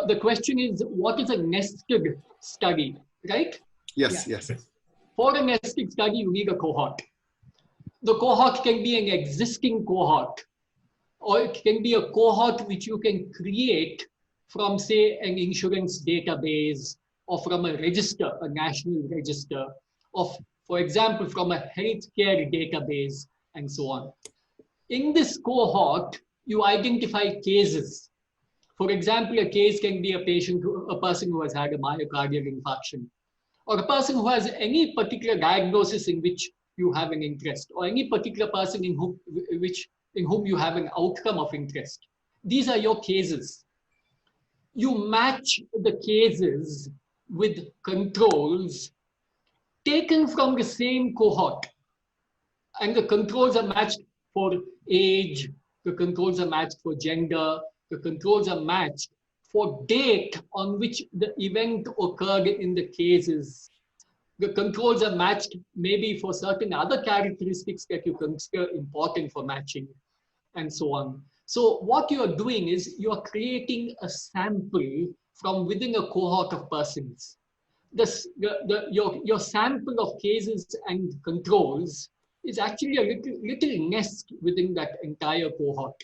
the question is, what is a nested study, right? Yes, yes. For a nested study, you need a cohort. The cohort can be an existing cohort, or it can be a cohort which you can create from, say, an insurance database, or from a register, a national register, or, for example, from a healthcare database, and so on. In this cohort, you identify cases. For example, a case can be a person who has had a myocardial infarction, or a person who has any particular diagnosis in which you have an interest, or any particular person in whom you have an outcome of interest. These are your cases. You match the cases with controls taken from the same cohort. And the controls are matched for age, the controls are matched for gender, the controls are matched for date on which the event occurred in the cases. The controls are matched maybe for certain other characteristics that you consider important for matching, and so on. So what you are doing is you are creating a sample from within a cohort of persons. Your sample of cases and controls is actually a little nest within that entire cohort.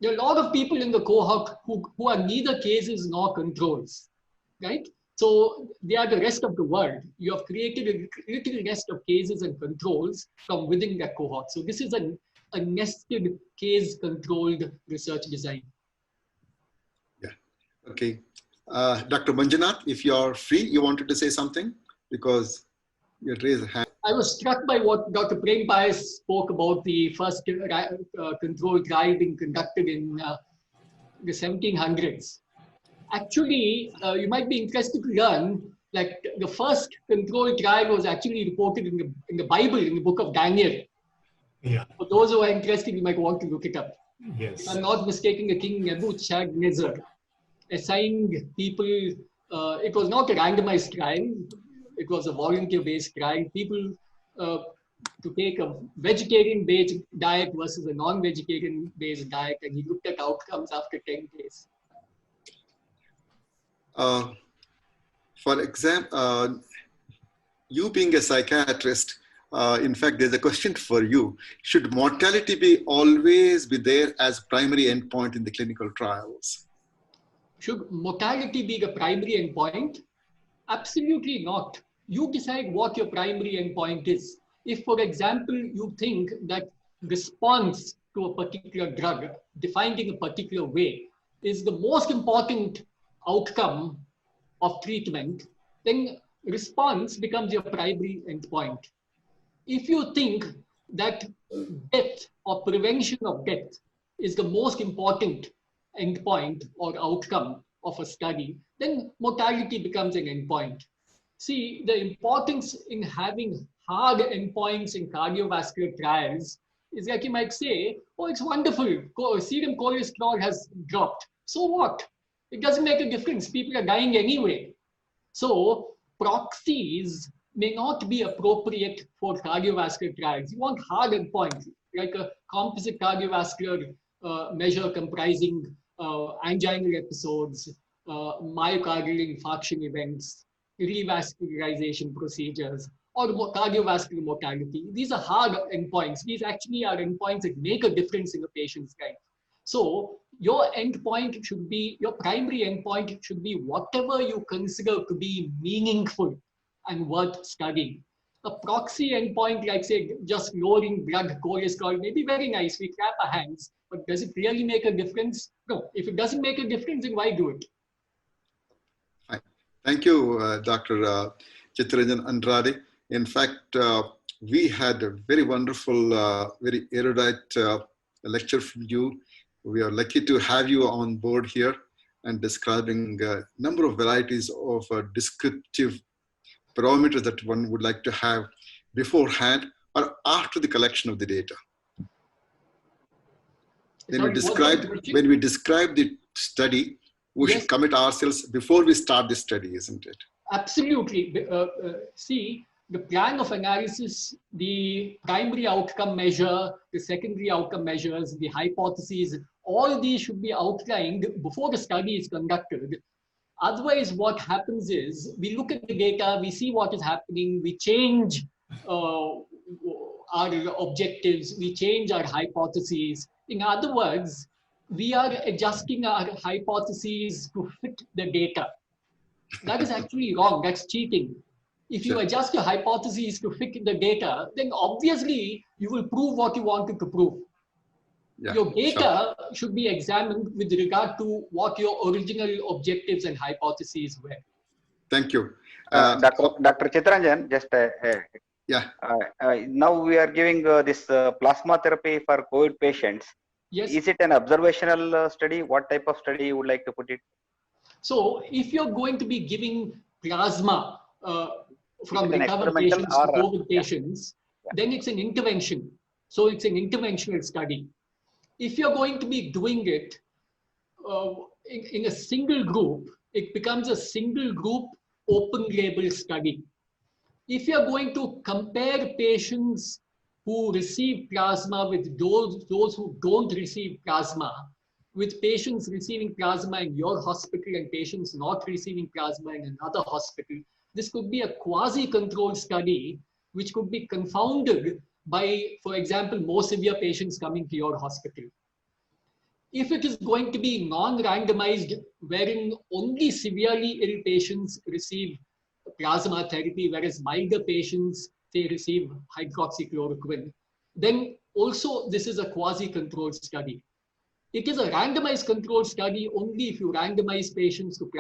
There are a lot of people in the cohort who are neither cases nor controls, right? So they are the rest of the world. You have created a little nest of cases and controls from within that cohort. So this is a nested case-controlled research design. Yeah, okay. Dr. Manjunath, if you're free, you wanted to say something? Because you raised a hand. I was struck by what Dr. Prem Pai spoke about the first controlled trial being conducted in the 1700s. Actually, you might be interested to learn that the first controlled trial was actually reported in the Bible, in the book of Daniel. Yeah. For those who are interested, you might want to look it up. Yes. If I'm not mistaken, the king Nebuchadnezzar assigned people, it was not a randomized trial, it was a volunteer-based trial, people to take a vegetarian-based diet versus a non-vegetarian-based diet, and he looked at outcomes after 10 days. For example, you being a psychiatrist, in fact, there's a question for you. Should mortality always be there as primary endpoint in the clinical trials? Should mortality be the primary endpoint? Absolutely not. You decide what your primary endpoint is. If, for example, you think that response to a particular drug, defined in a particular way, is the most important outcome of treatment, then response becomes your primary endpoint. If you think that death or prevention of death is the most important endpoint or outcome of a study, then mortality becomes an endpoint. See, the importance in having hard endpoints in cardiovascular trials is like you might say, oh, it's wonderful, serum cholesterol has dropped. So what? It doesn't make a difference. People are dying anyway. So proxies may not be appropriate for cardiovascular trials. You want hard endpoints, like a composite cardiovascular measure comprising anginal episodes, myocardial infarction events, revascularization procedures, or cardiovascular mortality. These are hard endpoints. These actually are endpoints that make a difference in a patient's life. So your endpoint should be, your primary endpoint should be whatever you consider to be meaningful and worth studying. A proxy endpoint, like say just lowering blood cholesterol, may be very nice. We clap our hands, but does it really make a difference? No. If it doesn't make a difference, then why do it? Thank you, Dr. Chittaranjan Andrade. In fact, we had a very wonderful, very erudite lecture from you. We are lucky to have you on board here and describing a number of varieties of descriptive parameters that one would like to have beforehand or after the collection of the data. When we describe the study, we should commit ourselves before we start the study, isn't it? Absolutely. See, the plan of analysis, the primary outcome measure, the secondary outcome measures, the hypotheses, all these should be outlined before the study is conducted. Otherwise, what happens is we look at the data, we see what is happening, we change our objectives, we change our hypotheses. In other words, we are adjusting our hypotheses to fit the data. That is actually wrong. That's cheating. If you adjust your hypotheses to fit the data, then obviously you will prove what you wanted to prove. Yeah, your data should be examined with regard to what your original objectives and hypotheses were. Thank you. Dr. Chittaranjan, just now we are giving this plasma therapy for COVID patients. Yes. Is it an observational study? What type of study you would like to put it? So if you're going to be giving plasma from recovered patients to COVID patients, then it's an intervention. So it's an interventional study. If you're going to be doing it in a single group, it becomes a single group open label study. If you're going to compare patients who receive plasma with those who don't receive plasma, with patients receiving plasma in your hospital and patients not receiving plasma in another hospital, this could be a quasi-controlled study which could be confounded by, for example, more severe patients coming to your hospital. If it is going to be non-randomized, wherein only severely ill patients receive plasma therapy, whereas milder patients, say, receive hydroxychloroquine, then also this is a quasi-controlled study. It is a randomized controlled study only if you randomize patients to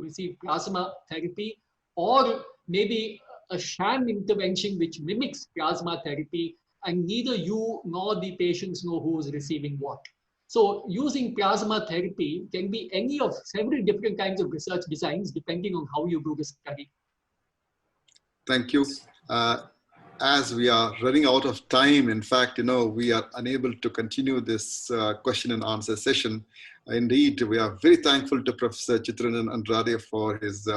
receive plasma therapy, or maybe a sham intervention which mimics plasma therapy, and neither you nor the patients know who is receiving what. So using plasma therapy can be any of several different kinds of research designs depending on how you do the study. Thank you. As we are running out of time, in fact, we are unable to continue this question and answer session. Indeed, we are very thankful to Professor Chittaranjan Andrade for his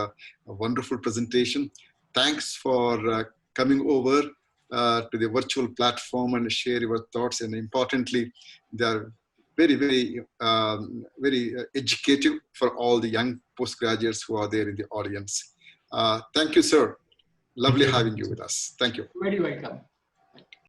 wonderful presentation. Thanks for coming over to the virtual platform and share your thoughts. And importantly, they are very, very, very educative for all the young postgraduates who are there in the audience. Thank you, sir. Lovely having you with us. Thank you. Very welcome.